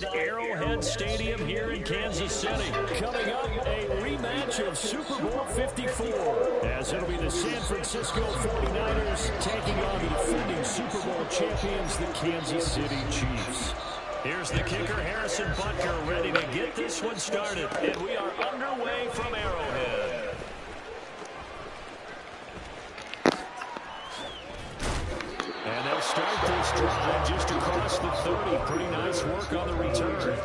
Arrowhead Stadium here in Kansas City. Coming up, a rematch of Super Bowl 54. As it'll be the San Francisco 49ers taking on the defending Super Bowl champions, the Kansas City Chiefs. Here's the kicker, Harrison Butker, ready to get this one started. And we are underway from Arrowhead. And they'll start this drive just across the 30. Pretty nice work on the return.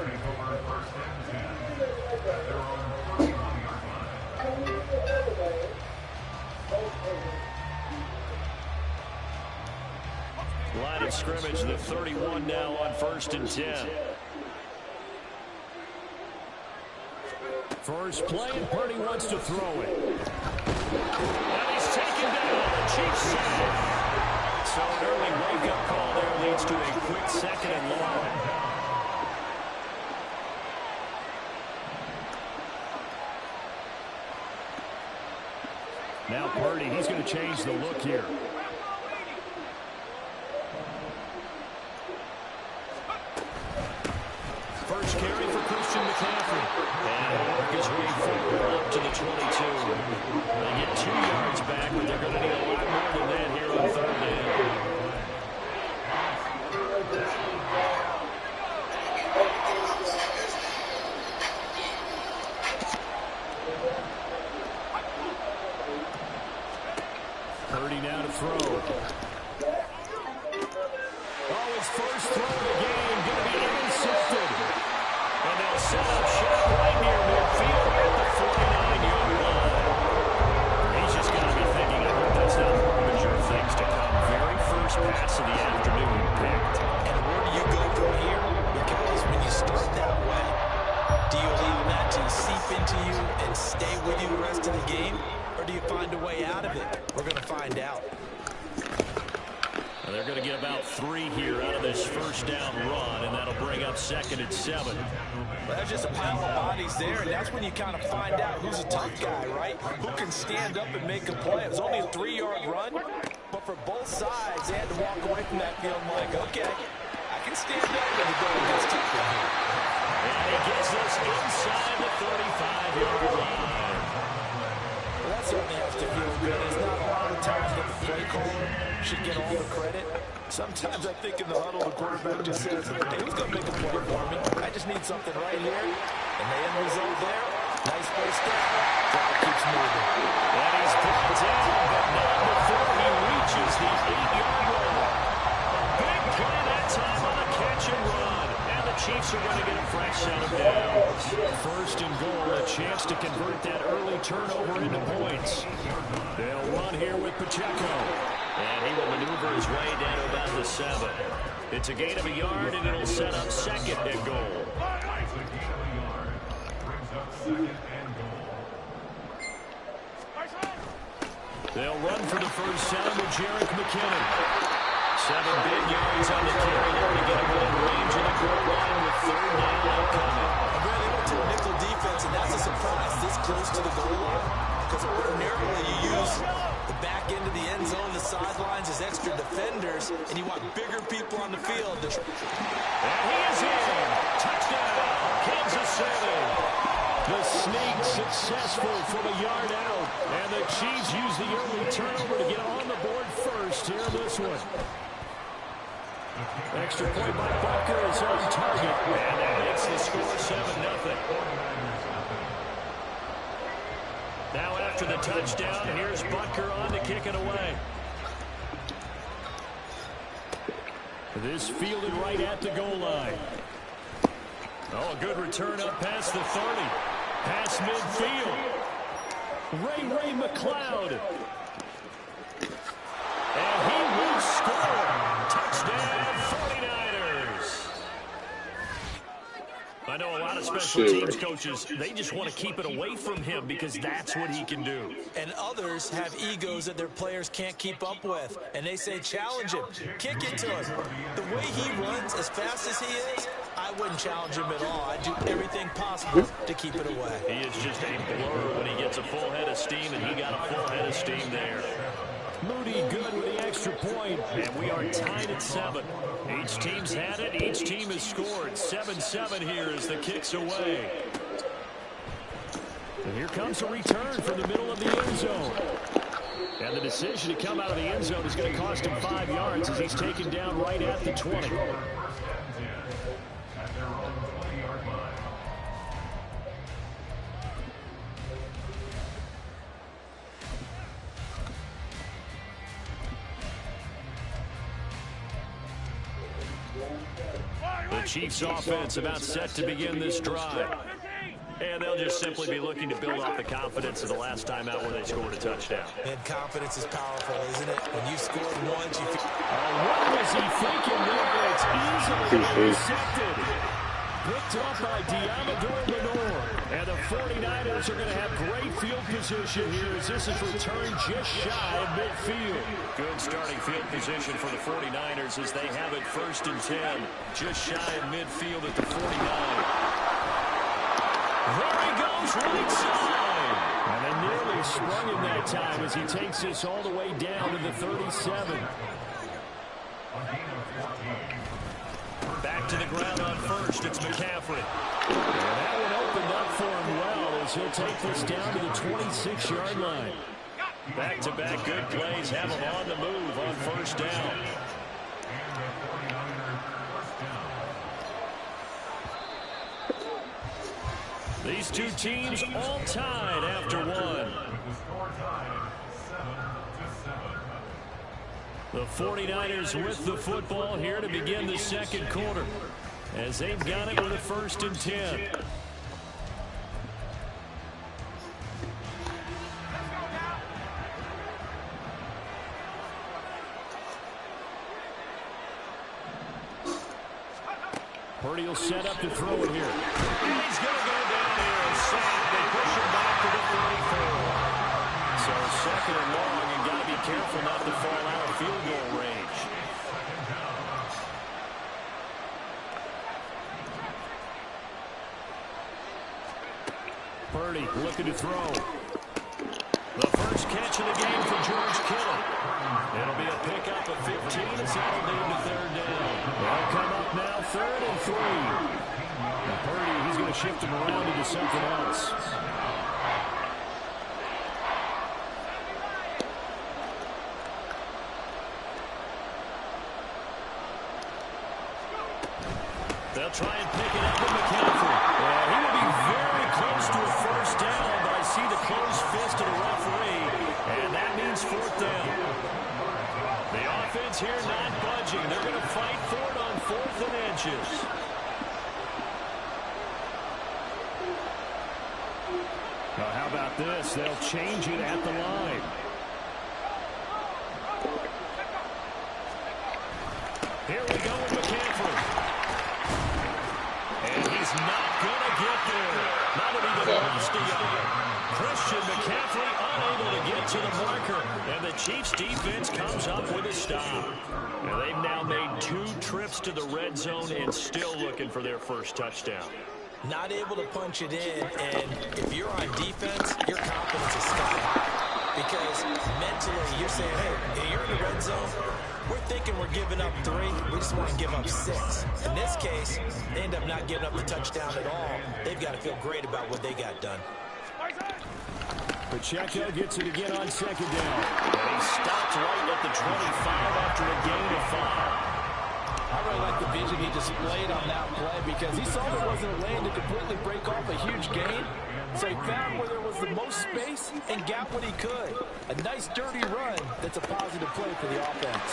Line of scrimmage, the 31 now on 1st and 10. First play, and Purdy wants to throw it. And he's taken down. The Chiefs safe. So an early wake-up call there leads to a quick 2nd and long. Now Purdy, he's going to change the look here. First carry for Christian McCaffrey. And work his way forward up to the 22. They get 2 yards back, but they're going to need a lot more than that here on 3rd down. Purdy now to throw. Oh, his first throw of the game going to be intercepted. And they'll set up shop right near midfield at the 49-yard line. He's just got to be thinking, I hope that's not a harbinger of things to come. Very first pass of the afternoon picked. And where do you go from here? Because when you start that way, do you allow that to seep into you and stay with you the rest of the game? Or do you find a way out of it? We're going to find out. They're going to get about 3 here out of this first down run, and that'll bring up 2nd and 7. Well, there's just a pile of bodies there, and that's when you kind of find out who's a tough guy, right? Who can stand up and make a play. It was only a 3-yard run, but for both sides, they had to walk away from that field like, okay, I can stand up when the goal gets tough in here. And he gets us inside the 35-yard line. Well, that certainly has to feel good. It's not a lot of times that the play caller should get all the credit. Sometimes I think in the huddle, the quarterback just says, hey, who's going to make a play for me? I just need something right here. And the end result there, nice first step. Drive keeps moving. And he's brought down, but not before he reaches the 8-yard line. Big play that time on a catch and run. And the Chiefs are going to get a fresh set of downs. 1st and goal, a chance to convert that early turnover into points. They'll run here with Pacheco. And he will maneuver his way down to about the 7. It's a gain of a yard, and it'll set up 2nd and goal. They'll run for the first down with Jerick McKinnon. 7 big yards on the carry there to get him within range of the goal line with 3rd down coming. They went to a nickel defense, and that's a surprise this close to the goal line. Because ordinarily you use the back end of the end zone, the sidelines as extra defenders, and you want bigger people on the field. And he is in. Touchdown, Kansas City. The sneak successful from a yard out. And the Chiefs use the early turnover to get on the board first here in this one. Extra point by Butker is on target. And that makes the score 7-0. Now after the touchdown, here's Butker on to kick it away. This fielded right at the goal line. Oh, a good return up past the 30. Past midfield. Ray McLeod. And he will score. Touchdown, 49ers. I know a lot of special teams coaches, they just want to keep it away from him because that's what he can do. And others have egos that their players can't keep up with. And they say, challenge him, kick it to him. The way he runs as fast as he is, I wouldn't challenge him at all. I'd do everything possible to keep it away. He is just a blur when he gets a full head of steam, and he got a full head of steam there. Moody good with the extra point, and we are tied at 7. Each team's had it. Each team has scored. 7-7 here as the kick's away. And here comes a return from the middle of the end zone. And the decision to come out of the end zone is going to cost him 5 yards as he's taken down right at the 20. The Chiefs offense about set to begin this drive. And they'll just simply be looking to build off the confidence of the last time out where they scored a touchdown. And confidence is powerful, isn't it? When you've scored once, you feel... What was he thinking there? It's easily intercepted. Picked up by Diamador Lenore. And the 49ers are going to have great field position here as this is returned just shy of midfield. Good starting field position for the 49ers as they have it 1st and 10. Just shy of midfield at the 49. There he goes, right side. And they nearly sprung him that time as he takes this all the way down to the 37. Back to the ground on 1st, it's McCaffrey. And that one opened up for him well as he'll take this down to the 26-yard line. Back-to-back good plays have him on the move on 1st down. These two teams all tied after 1. The 49ers with the football here to begin the 2nd quarter as they've got it with a 1st and 10. Purdy will set up to throw it here. And he's going to go down here and sack. They push him back to the 34. So 2nd and long, and got to be careful not to fall out of field goal range. Purdy looking to throw. The first catch of the game for George Kittle. It'll be a pickup of 15 as that'll lead to 3rd down. They'll come up now 3rd and 3. And Purdy, he's going to shift him around into something else. They'll try and pick it up with McCaffrey. Well, he will be very close to a 1st down, but I see the closed fist of the referee, and that means 4th down. The offense here not budging. They're going to fight for it on 4th and inches. Now, how about this? They'll change it at the line. Here we go with McCaffrey. And he's not going to get there. Not even lost a yard. Christian McCaffrey unable to get to the marker. And the Chiefs defense comes up with a stop. And they've now made 2 trips to the red zone and still looking for their 1st touchdown. Not able to punch it in, and if you're on defense, your confidence is sky high. Because mentally, you're saying, hey, you're in the red zone. We're thinking we're giving up 3. We just want to give up 6. In this case, they end up not giving up the touchdown at all. They've got to feel great about what they got done. Pacheco gets it again on 2nd down. And he stopped right at the 25 after a gain of 5. I really like the vision he displayed on that play because he saw there wasn't a lane to completely break off a huge gain. So he found where there was the most space and got what he could. A nice dirty run that's a positive play for the offense.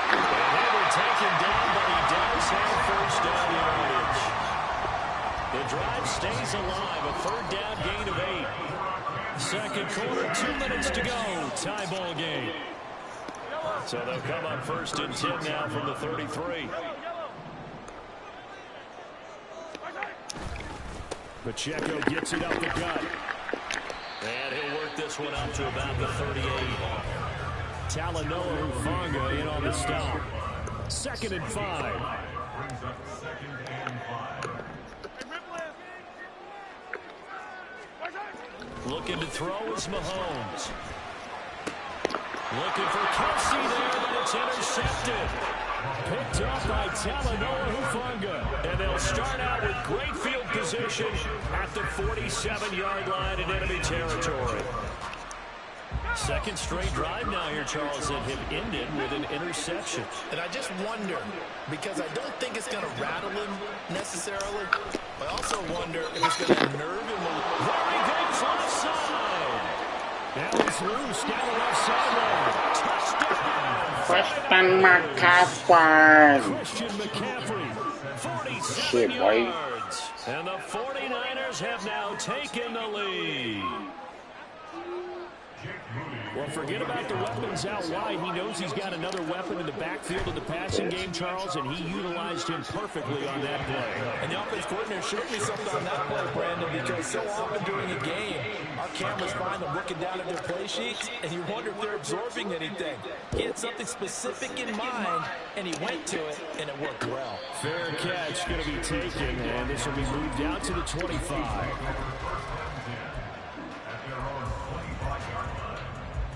And they were taken down, but he does have 1st down yardage. The drive stays alive, a 3rd down gain of 8. 2nd quarter, 2 minutes to go. Tie ball game. So they'll come on 1st and 10 now from the 33. Pacheco gets it up the gut. And he'll work this one up to about the 38. Talanoa Hufanga in on the stop. 2nd and 5. Looking to throw is Mahomes. Looking for Kelsey there, but it's intercepted. Picked up by Talanoa Hufanga. And they'll start out with great field position at the 47-yard line in enemy territory. Second straight drive now here, Charles, that have ended with an interception. And I just wonder, because I don't think it's going to rattle him necessarily, I also wonder if it's going to nerve him a little. There he goes left side. Now he's loose down the left sideline. Touchdown. Christian McCaffrey. Christian McCaffrey, 47 yards. And the 49ers have now taken the lead. Well, forget about the weapons out wide. He knows he's got another weapon in the backfield of the passing game, Charles, and he utilized him perfectly on that play. And the offense coordinator showed me something on that play, Brandon, because so often during a game, our cameras find them looking down at their play sheets, and you wonder if they're absorbing anything. He had something specific in mind, and he went to it, and it worked well. Fair catch going to be taken, and this will be moved out to the 25.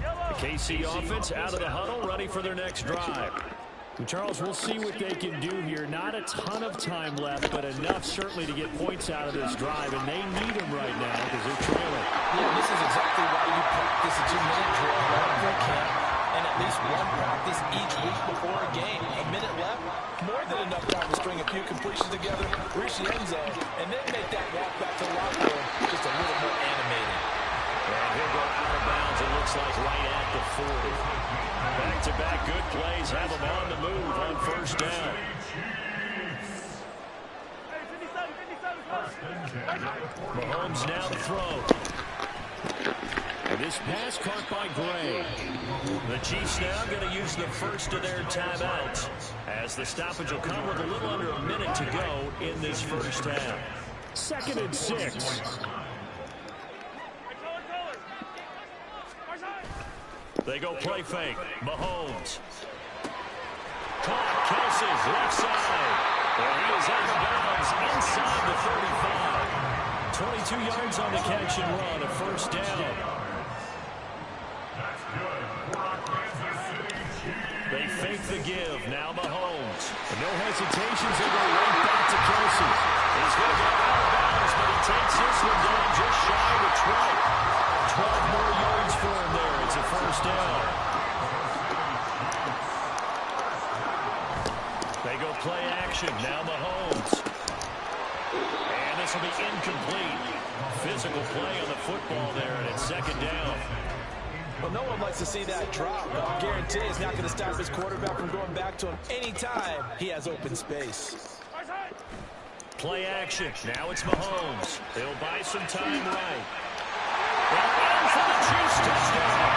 The KC offense out of the huddle, ready for their next drive. And Charles, we'll see what they can do here. Not a ton of time left, but enough certainly to get points out of this drive, and they need them right now because they're trailing. Yeah, this is exactly why you practice a 2-minute drill right before camp, and at least one practice each week before a game. A minute left, more than enough time to string a few completions together, reach the end zone, and then make that walk back to the locker room just a little more animated. And he'll go out of bounds, it looks like right at the 40. Back-to-back good plays have them on the move on first down. Mahomes now to throw. And this pass caught by Gray. The Chiefs now going to use the first of their timeouts, as the stoppage will come with a little under a minute to go in this first half. 2nd and 6. They go play fake. Mahomes. Caught. Kelsey, left side. And he is out of bounds inside the 35. 22 yards on the catch and run. A first down. They fake the give. Now Mahomes. And no hesitations. They go right back to Kelsey. He's going to go out of bounds, but he takes this one down just shy of the 20. 12 more yards for him there. It's a first down. They go play action. Now Mahomes. And this will be incomplete. Physical play on the football there, and it's 2nd down. Well, no one likes to see that drop, but I guarantee he's not going to stop his quarterback from going back to him anytime he has open space. Play action. Now it's Mahomes. They'll buy some time right. And in for the Chiefs touchdown.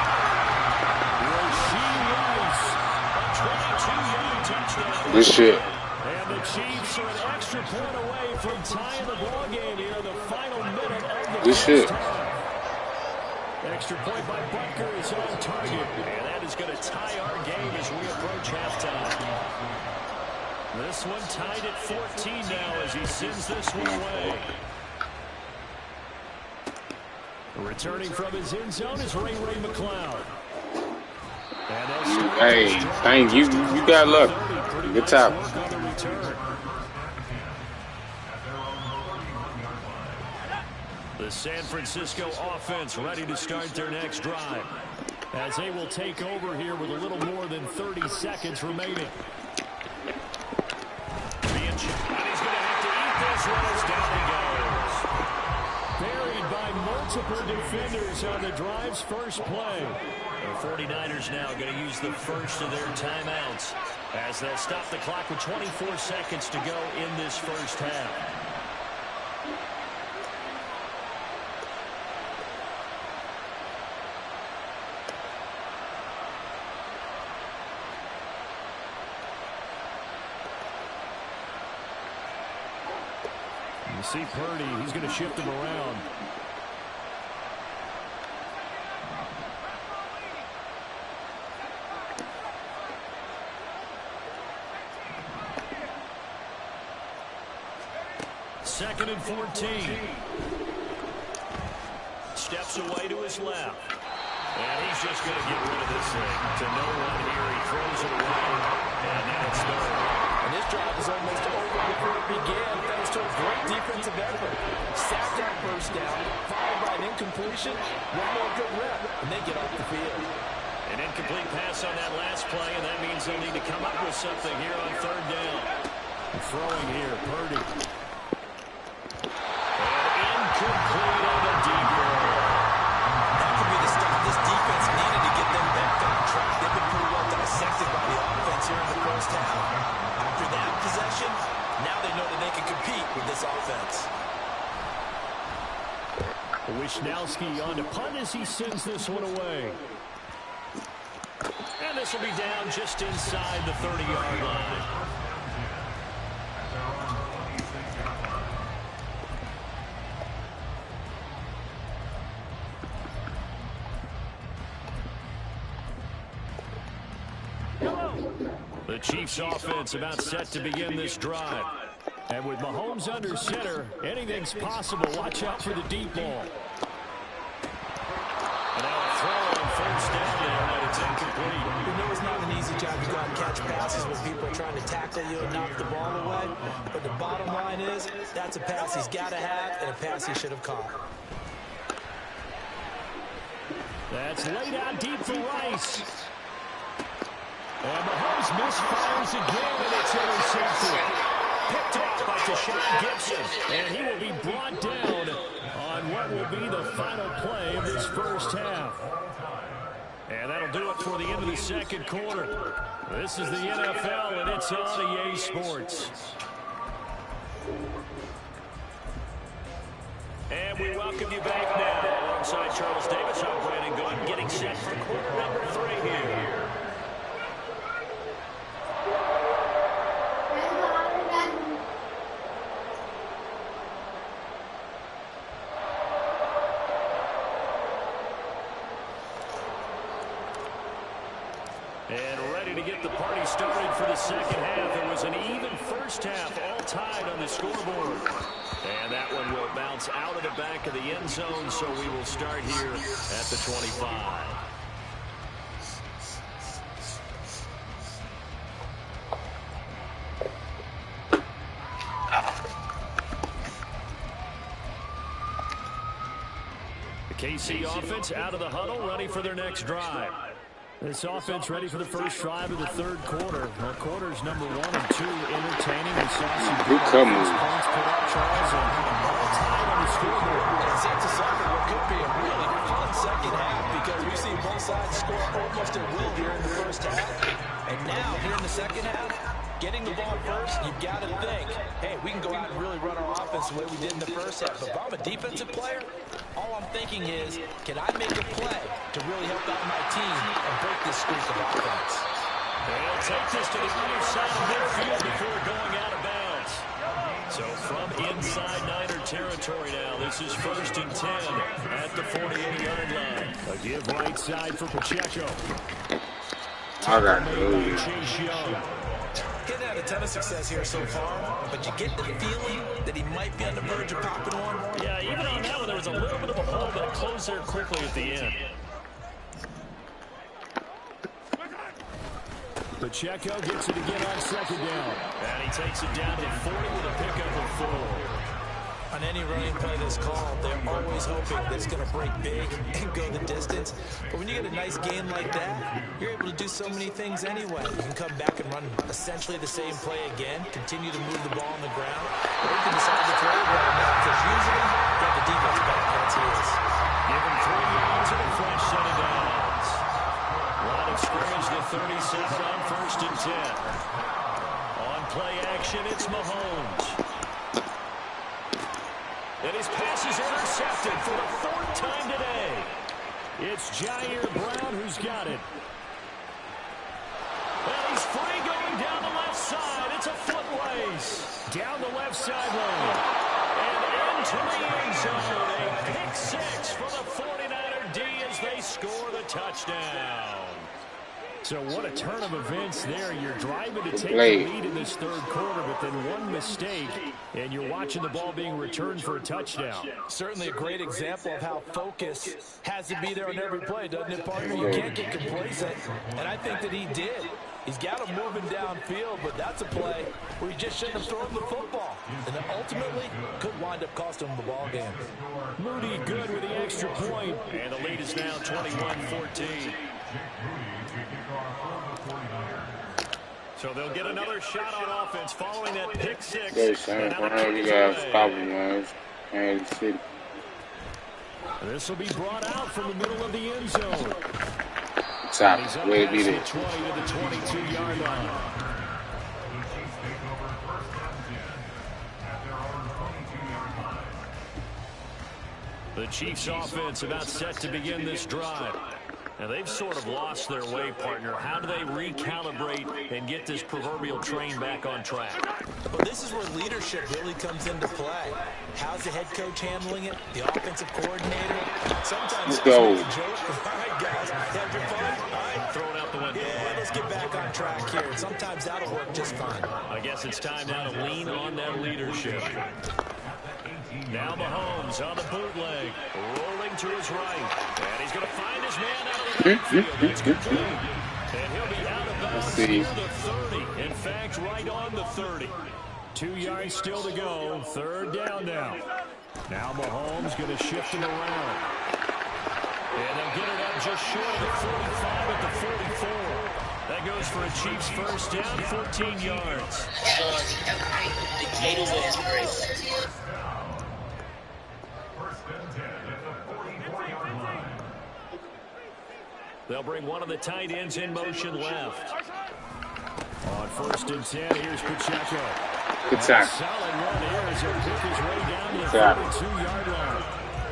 Rasheed Rice, a 22-yard touchdown. Good shit. And the Chiefs are an extra point away from tying the ball game here in the final minute of the first half. Extra point by Butker is on target, and that is going to tie our game as we approach halftime. This one tied at 14 now as he sends this one away. Returning from his end zone is Ray McCloud. Hey, thank you. You got luck. Good top. The San Francisco offense ready to start their next drive, as they will take over here with a little more than 30 seconds remaining. And he's going to have to eat this one as down he goes. Buried by multiple defenders on the drive's first play. The 49ers now going to use the first of their timeouts, as they'll stop the clock with 24 seconds to go in this first half. You see Purdy, he's going to shift him around. Second and 14. Steps away to his left. And he's just going to get rid of this thing. To no one here. He throws it away. And now it's third. And this drive is almost over before it began, thanks to a great defensive effort. Sacked that first down, followed by an incompletion, one more good rep, and they get off the field. An incomplete pass on that last play, and that means they'll need to come up with something here on third down. Throwing here, Purdy. And incomplete on the deep ball. That could be the stuff this defense needed to get them back on track. They've been pretty well dissected by the offense here in the first half. After that possession, now they know that they can compete with this offense. Wishnowski on to punt as he sends this one away. And this will be down just inside the 30-yard line. The Chiefs offense about set to begin this drive. And with Mahomes under center, anything's possible. Watch out for the deep ball. And now a throw on first down there, but it's incomplete. We know it's not an easy job to go out and catch passes when people are trying to tackle you and knock the ball away. But the bottom line is, that's a pass he's got to have and a pass he should have caught. That's laid out deep for Rice. And Mahomes misfires again, and it's intercepted. Picked off by Deshaun Gibson. And he will be brought down on what will be the final play of this first half. And that'll do it for the end of the second quarter. This is the NFL, and it's on EA Sports. And we welcome you back now. Alongside Charles Davis, I'm Brandon Gordon, getting set for quarter number 3 here. And ready to get the party started for the second half. It was an even first half, all tied on the scoreboard. And that one will bounce out of the back of the end zone, so we will start here at the 25. The KC offense out of the huddle, ready for their next drive. This offense ready for the first drive of the third quarter. Well, quarters number 1 and 2 entertaining. We saw some good offense points put up, Charles, and all tied on the scoreboard. It sets us up for what could be a really fun second half because we've seen both sides score almost at will here in the first half. And now, here in the second half, getting the ball first, you've got to think, hey, we can go out and really run our offense the way we did in the first half. But if I'm a defensive player, all I'm thinking is, can I make a play to really help out my team and break this streak of offense? They'll take this to the other side of midfield before going out of bounds. So from inside Niner territory now, this is 1st and 10 at the 48-yard line. A give right side for Pacheco. I got to Chase Young. He's had a ton of success here so far, but you get the feeling that he might be on the verge of popping one. Yeah, even on that one, there was a little bit of a hole, but it closed there quickly at the end. Pacheco gets it again on second down. And he takes it down to 40 with a pickup of 4. On any running play that's called, they're always hoping that it's going to break big and go the distance. But when you get a nice gain like that, you're able to do so many things anyway. You can come back and run essentially the same play again, continue to move the ball on the ground, or you can decide to throw it right now because usually you have the defense back on its heels. Give him 3 yards and a fresh set of downs. Line of scrimmage to 37 on 1st and 10. On play action, it's Mahomes. And his pass is intercepted for the 4th time today. It's Jair Brown who's got it. And he's free going down the left side. It's a foot race. Down the left sideline. And into the end zone. A pick 6 for the 49er D as they score the touchdown. So what a turn of events there. You're driving to take the lead in this third quarter, but then one mistake, and you're watching the ball being returned for a touchdown. Certainly a great example of how focus has to be there on every play, doesn't it, partner? You can't get complacent, and I think that he did. He's got him moving downfield, but that's a play where he just shouldn't have thrown the football. And then ultimately could wind up costing him the ball game. Moody good with the extra point, and the lead is now 21-14. So they'll get another shot on offense following that pick six. This will be brought out from the middle of the end zone. Top, he's up way to beat the it. 20 to the 22-yard line. The Chiefs offense about set to begin this drive. Now, they've sort of lost their way, partner. How do they recalibrate and get this proverbial train back on track? Well, this is where leadership really comes into play. How's the head coach handling it? The offensive coordinator? Sometimes let's go. All right, guys. Have your fun? All right. Throw it out the window. Yeah, let's get back on track here. Sometimes that'll work just fine. I guess it's time now to lean on that leadership. Now Mahomes on the bootleg, rolling to his right, and he's going to find his man out of the backfield. That's complete. And he'll be out of bounds near the 30. In fact, right on the 30. 2 yards still to go. Third down now. Now Mahomes going to shift him around. And they'll get it up just short of the 45 at the 44. That goes for a Chiefs first down, 14 yards. They'll bring one of the tight ends in motion left. On 1st and 10, here's Pacheco. Good tackle. Solid run here as he'll pick his way down to the 42-yard line.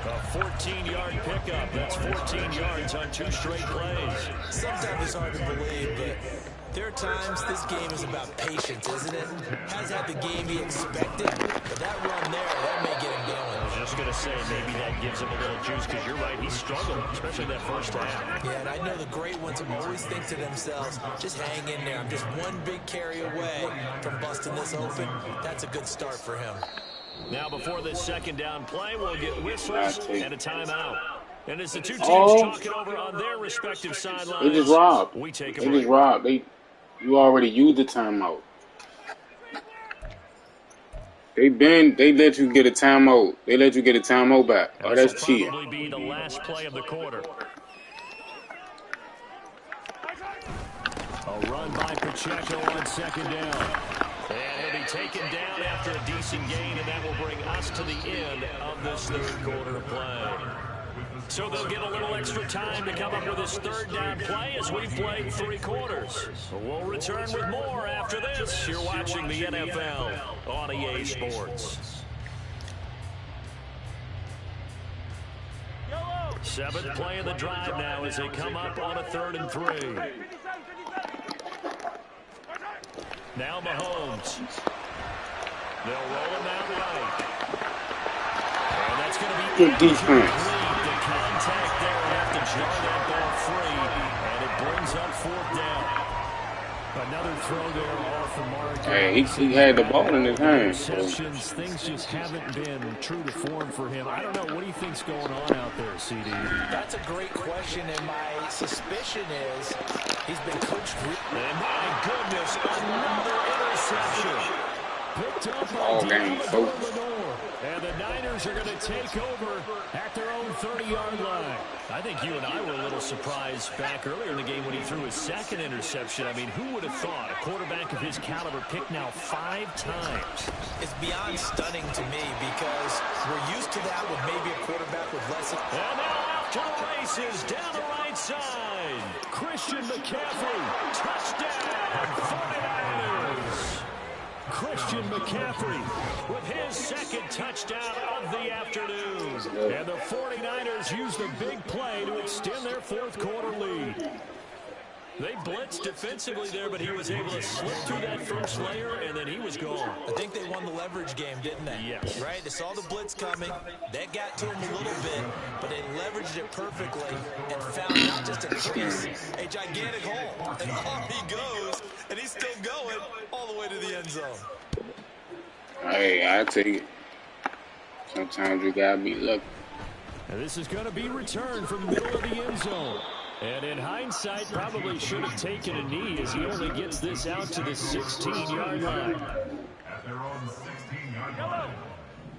A 14-yard pickup. That's 14 yards on 2 straight plays. Sometimes it's hard to believe, but there are times this game is about patience, isn't it? Has had the game he expected, but that run there, that may get him going. I was just going to say, maybe that gives him a little juice, because you're right, he struggled, especially that first half. Yeah, and I know the great ones always think to themselves, just hang in there. I'm just one big carry away from busting this open. That's a good start for him. Now, before this second down play, we'll get whistles and a timeout. And as the two teams talk it over on their respective sidelines, they just robbed. We take a they break. just robbed. You already used the timeout. They let you get a timeout. They let you get a timeout back. Oh, that's cheating. Probably be the last play of the quarter. A run by Pacheco on second down. And he'll be taken down after a decent gain, and that will bring us to the end of this third quarter of play. So they'll get a little extra time to come up with this third down play as we've played 3 quarters. We'll return with more after this. You're watching the NFL on EA Sports. 7th play of the drive now as they come up on a 3rd and 3. Now Mahomes. They'll roll him out right. And that's going to be good defense. The contact there will have to jar that ball free, and it brings up 4th down. Another throw there off the mark. Hey, he had the ball in his hand. So. Things just haven't been true to form for him. I don't know. What do you think's going on out there, CD? That's a great question, and my suspicion is he's been coached. And my goodness, another interception. Picked up on game, folks. And the Niners are going to take over at their own 30-yard line. I think you and I were a little surprised back earlier in the game when he threw his 2nd interception. I mean, who would have thought a quarterback of his caliber picked now 5 times? It's beyond stunning to me because we're used to that with maybe a quarterback with less. And now out to the races down the right side. Christian McCaffrey, touchdown, 49ers. Christian McCaffrey with his 2nd touchdown of the afternoon. And the 49ers use the big play to extend their 4th quarter lead. They blitzed defensively there, but he was able to slip through that first layer, and then he was gone. I think they won the leverage game, didn't they? Yes. Right? They saw the blitz coming. That got to him a little bit, but they leveraged it perfectly and found not just a crease, a gigantic hole. And off he goes, and he's still going all the way to the end zone. Hey, I take it. Sometimes you gotta be lucky. And this is going to be returned from the middle of the end zone. And in hindsight, probably should have taken a knee as he only gets this out to the 16-yard line.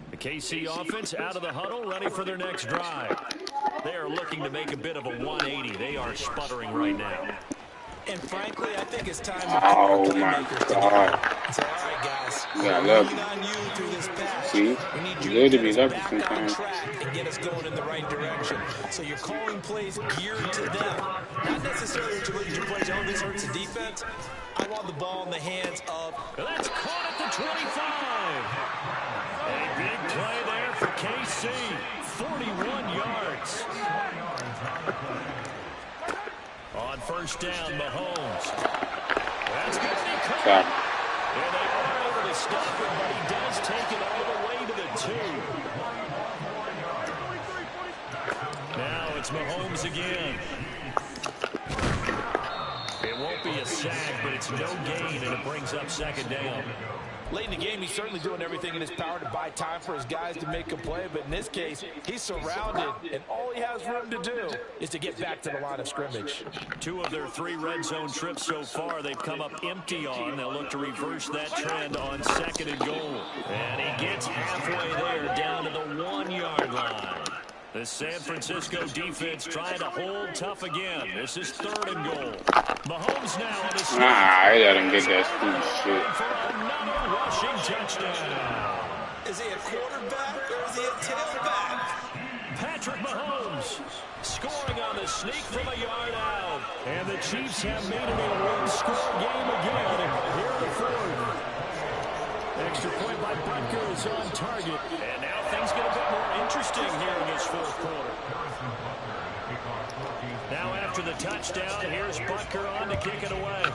The KC offense out of the huddle, ready for their next drive. They are looking to make a bit of a 180. They are sputtering right now. And frankly, I think it's time to Oh my God. say, all right, guys, You got lucky. on you through this pass. See? We need you Good to to be get us lucky back on sometimes. track and get us going in the right direction. So you're calling plays geared to them. Not necessarily that you're looking at plays, oh, this hurts the defense. I want the ball in the hands of... That's caught at the 25. A big play there for KC. 41 yards. On first down, Mahomes. That's going to be caught. And they are able to stop him, but he does take it all the way to the 2. Now it's Mahomes again. It won't be a sack, but it's no gain, and it brings up second down. Late in the game, he's certainly doing everything in his power to buy time for his guys to make a play. But in this case, he's surrounded, and all he has room to do is to get back to the line of scrimmage. 2 of their 3 red zone trips so far, they've come up empty on. They'll look to reverse that trend on second and goal. And he gets halfway there, down to the 1-yard line. The San Francisco defense trying to hold tough again. This is third and goal. Mahomes now on the snap. Nah, I let him get that stupid shit. For another rushing touchdown. Is he a quarterback or is he a tailback? Patrick Mahomes scoring on the sneak from a yard out. And the Chiefs have made it a one-score game again here in the fourth. Extra point by Butker is on target. And now things get a bit more interesting here in this fourth quarter. Now after the touchdown, here's Butker on to kick it away.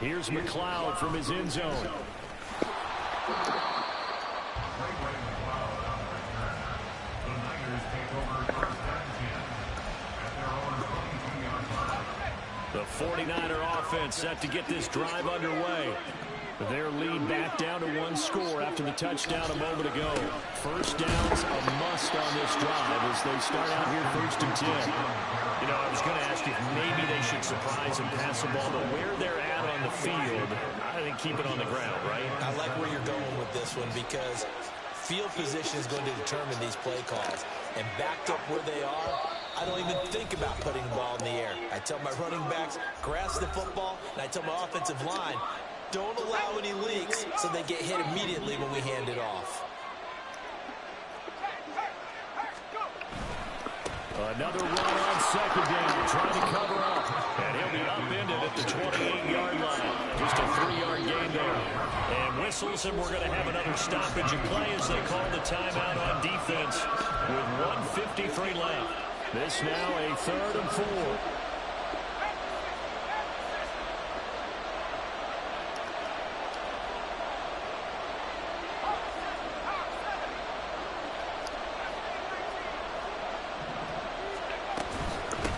Here's McLeod from his end zone. The 49er offense set to get this drive underway. Their lead back down to 1 score after the touchdown a moment ago. First down's a must on this drive as they start out here first and 10. You know, I was going to ask if maybe they should surprise and pass the ball, but where they're at on the field, I think keep it on the ground, right? I like where you're going with this one because field position is going to determine these play calls. And backed up where they are, I don't even think about putting the ball in the air. I tell my running backs, grasp the football, and I tell my offensive line, don't allow any leaks so they get hit immediately when we hand it off. Another run on second down, trying to cover up. And he'll be upended at the 28-yard line. Just a 3-yard gain there. And whistles, and we're going to have another stoppage in play as they call the timeout on defense with 1:53 left. This now a 3rd and 4.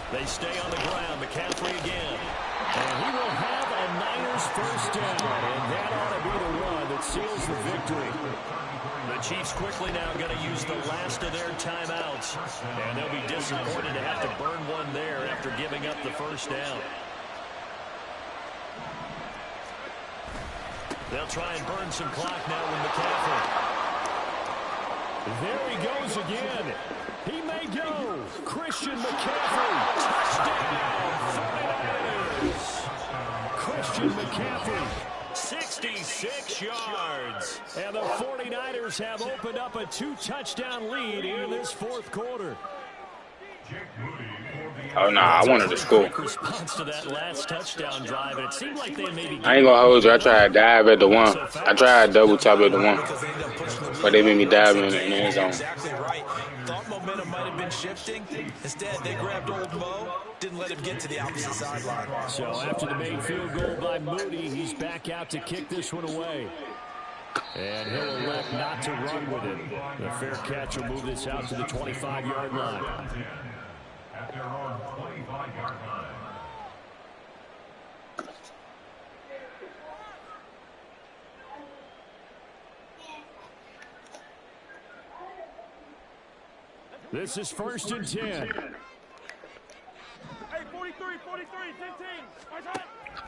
They stay on the ground. McCaffrey again. And he will have a Niners first down. And that ought to be the run that seals the victory. The Chiefs quickly now going to use the last of their timeouts. And they'll be disappointed to have to burn one there after giving up the first down. They'll try and burn some clock now with McCaffrey. There he goes again. He may go. Christian McCaffrey. Touchdown. 49ers. Christian McCaffrey. 66 yards. And the 49ers have opened up a 2-touchdown lead in this fourth quarter. Oh, nah, I wanted to score. Quick response to that last touchdown drive, and it seemed like they maybe. I ain't gonna hold you. I tried to dive at the one. I tried to double top at the one. Because they ended up pushing the But they made me lead once dive in the again. end zone. Exactly right. Thought momentum might have been shifting. Instead, they grabbed old Mo, didn't let him get to the opposite sideline. So after the main field goal by Moody, he's back out to kick this one away. And he'll elect not to run with it. The fair catch will move this out to the 25-yard line. This is 1st and 10. Hey, 43, 15.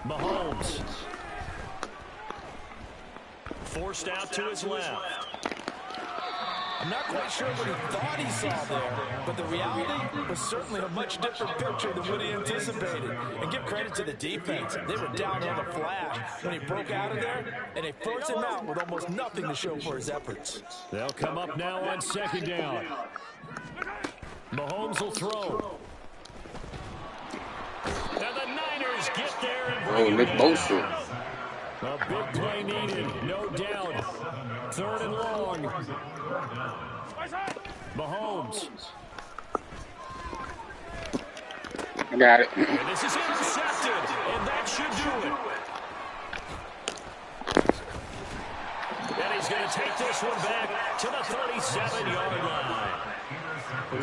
Mahomes. Forced out to his left. I'm not quite sure what he thought he saw there, but the reality was certainly a much different picture than what he anticipated. And give credit to the defense. They were down on the flash when he broke out of there, and they forced him out with almost nothing to show for his efforts. They'll come up now on 2nd down. Mahomes will throw. Now the Niners get there and bring Nick it Bosa. down. A big play needed, no doubt. 3rd and long. Mahomes. I got it. And this is intercepted, and that should do it. And he's going to take this one back to the 37-yard line.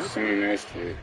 Seen that shit.